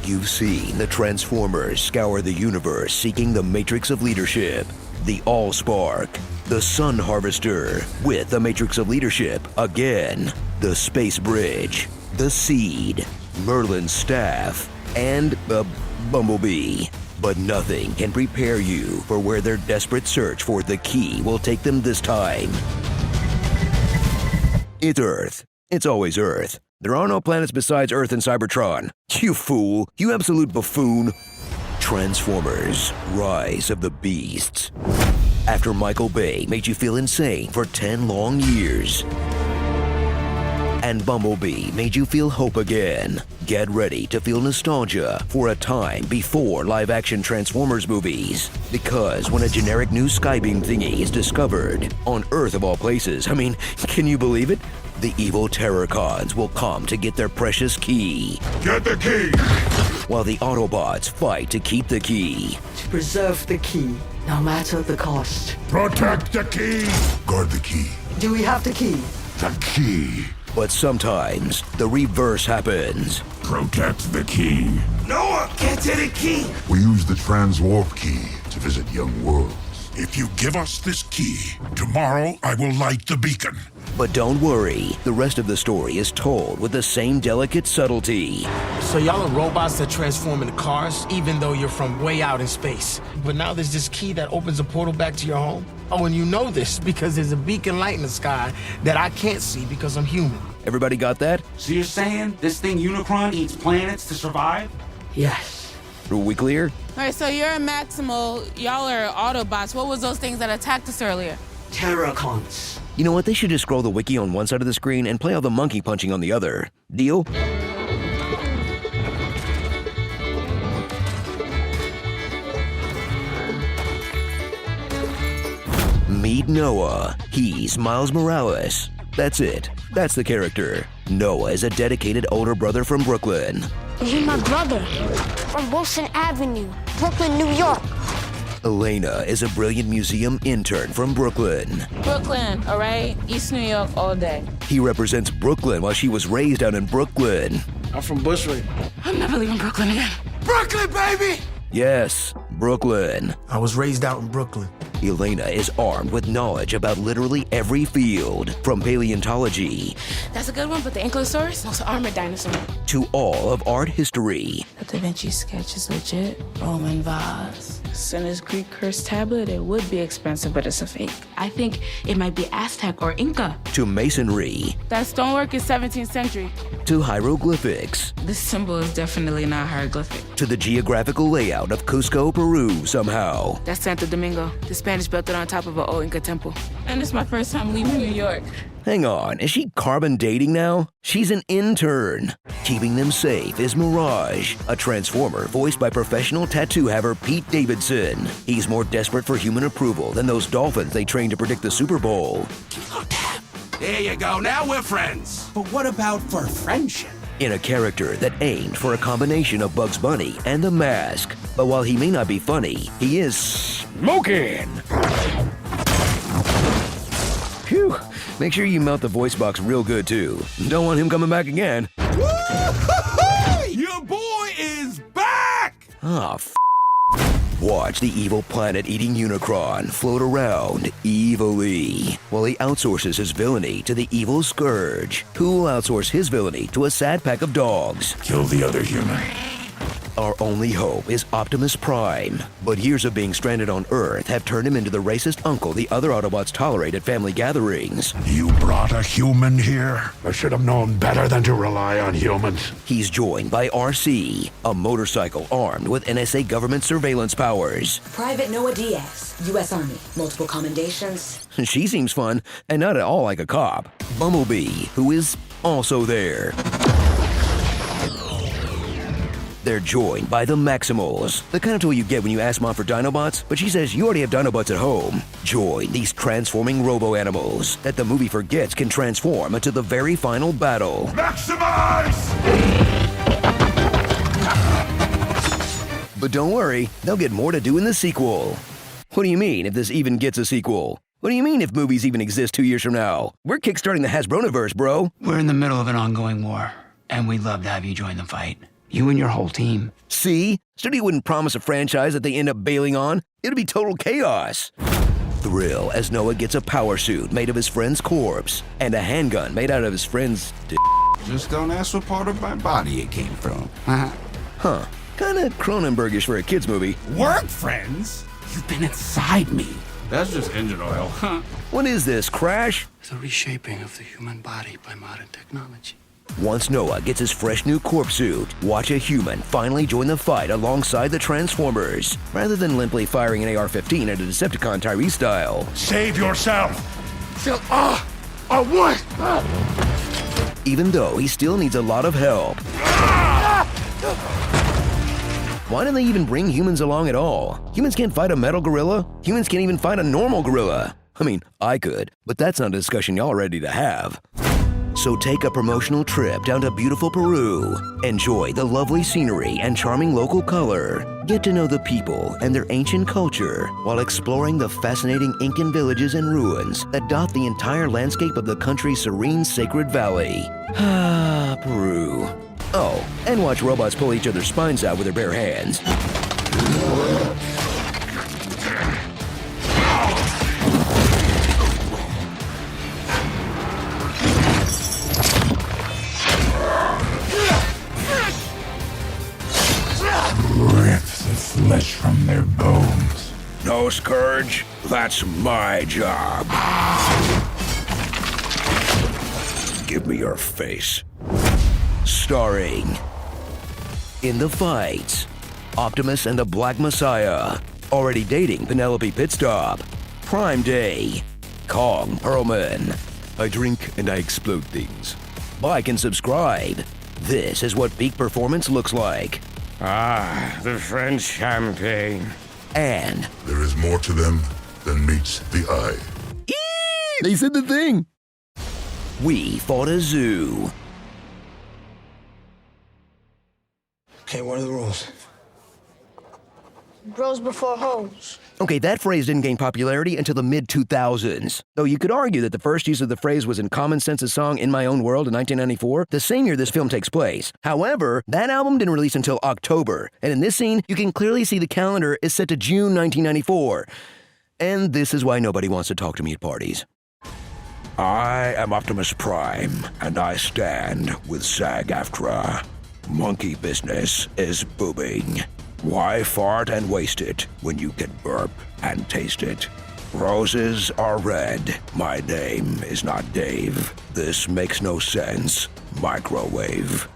You've seen the Transformers scour the universe seeking the matrix of leadership. The Allspark, the Sun Harvester, with the matrix of leadership again. The Space Bridge, the Seed, Merlin's staff, and Bumblebee. But nothing can prepare you for where their desperate search for the key will take them this time. It's Earth. It's always Earth. There are no planets besides Earth and Cybertron. You fool. You absolute buffoon. Transformers: Rise of the Beasts. After Michael Bay made you feel insane for 10 long years, and Bumblebee made you feel hope again, get ready to feel nostalgia for a time before live-action Transformers movies. Because when a generic new skybeam thingy is discovered, on Earth of all places, I mean, can you believe it? The evil Terrorcons will come to get their precious key. Get the key! While the Autobots fight to keep the key. To preserve the key, no matter the cost. Protect the key! Guard the key. Do we have the key? The key. But sometimes the reverse happens. Protect the key. Noah, get to the key! We use the Transwarp key to visit young worlds. If you give us this key, tomorrow I will light the beacon. But don't worry, the rest of the story is told with the same delicate subtlety. So y'all are robots that transform into cars, even though you're from way out in space. But now there's this key that opens a portal back to your home? Oh, and you know this because there's a beacon light in the sky that I can't see because I'm human. Everybody got that? So you're saying this thing Unicron eats planets to survive? Yes. Are we clear? All right, so you're a Maximal, y'all are Autobots. What was those things that attacked us earlier? Terrorcons. You know what? They should just scroll the wiki on one side of the screen and play all the monkey punching on the other. Deal? Meet Noah. He's Miles Morales. That's it. That's the character. Noah is a dedicated older brother from Brooklyn. He's my brother from Wilson Avenue, Brooklyn, New York. Elena is a brilliant museum intern from Brooklyn. Brooklyn, all right? East New York all day. He represents Brooklyn while she was raised out in Brooklyn. I'm from Bushwick. I'm never leaving Brooklyn again. Brooklyn, baby! Yes, Brooklyn. I was raised out in Brooklyn. Elena is armed with knowledge about literally every field, from paleontology That's a good one, but the Ankylosaurus, most armored dinosaur. to all of art history. The Da Vinci sketch is legit. Roman vase. Sinner's Greek curse tablet, it would be expensive, but it's a fake. I think it might be Aztec or Inca. To masonry, That stonework is 17th century. to hieroglyphics, This symbol is definitely not hieroglyphic. to the geographical layout of Cusco, Peru somehow. That's Santo Domingo. The Spanish built it on top of an old Inca temple. And it's my first time leaving New York. Hang on, is she carbon dating now? She's an intern. Keeping them safe is Mirage, a transformer voiced by professional tattoo haver Pete Davidson. He's more desperate for human approval than those dolphins they train to predict the Super Bowl. There you go, now we're friends. But what about for friendship? In a character that aimed for a combination of Bugs Bunny and The Mask. But while he may not be funny, he is smoking. Phew. Make sure you mount the voice box real good, too. Don't want him coming back again. Your boy is back! Ah, Watch the evil planet-eating Unicron float around evilly, while he outsources his villainy to the evil Scourge, who will outsource his villainy to a sad pack of dogs. Kill the other human. Our only hope is Optimus Prime, but years of being stranded on Earth have turned him into the racist uncle the other Autobots tolerate at family gatherings. You brought a human here? I should have known better than to rely on humans. He's joined by RC, a motorcycle armed with NSA government surveillance powers. Private Noah Diaz, U.S. Army. Multiple commendations. She seems fun, and not at all like a cop. Bumblebee, who is also there. They're joined by the Maximals, the kind of toy you get when you ask Mom for Dinobots, but she says you already have Dinobots at home. Join these transforming robo-animals that the movie forgets can transform into the very final battle. Maximize! But don't worry, they'll get more to do in the sequel. What do you mean, if this even gets a sequel? What do you mean if movies even exist 2 years from now? We're kickstarting the Hasbronaverse, bro. We're in the middle of an ongoing war, and we'd love to have you join the fight. You and your whole team. See? Studio wouldn't promise a franchise that they end up bailing on. It'd be total chaos. Thrill as Noah gets a power suit made of his friend's corpse and a handgun made out of his friend's Just don't ask what part of my body it came from. Huh. Kinda Cronenbergish for a kid's movie. Work friends? You've been inside me. That's just engine oil. What is this, Crash? The reshaping of the human body by modern technology. Once Noah gets his fresh new corpse suit, watch a human finally join the fight alongside the Transformers, rather than limply firing an AR-15 at a Decepticon Tyrese style. Save yourself! What? Even though he still needs a lot of help. Why do they even bring humans along at all? Humans can't fight a metal gorilla. Humans can't even fight a normal gorilla. I mean, I could, but that's not a discussion y'all are ready to have. So take a promotional trip down to beautiful Peru. Enjoy the lovely scenery and charming local color. Get to know the people and their ancient culture while exploring the fascinating Incan villages and ruins that dot the entire landscape of the country's serene sacred valley. Ah, Peru. Oh, and watch robots pull each other's spines out with their bare hands. Rip the flesh from their bones. No, Scourge. That's my job. Give me your face. Starring in the fights, Optimus and the Black Messiah, already dating Penelope Pitstop, Prime Day, Kong Perlman. I drink and I explode things. Like and subscribe. This is what peak performance looks like. Ah, the French champagne. And There is more to them than meets the eye. they said the thing. We fought a zoo. Okay, what are the rules? Bros before hoes. Okay, that phrase didn't gain popularity until the mid-2000s. Though you could argue that the first use of the phrase was in Common Sense's song In My Own World in 1994, the same year this film takes place. However, that album didn't release until October, and in this scene, you can clearly see the calendar is set to June 1994. And this is why nobody wants to talk to me at parties. I am Optimus Prime, and I stand with SAG-AFTRA. Monkey business is booming. Why fart and waste it when you can burp and taste it? Roses are red. My name is not Dave. This makes no sense. Microwave.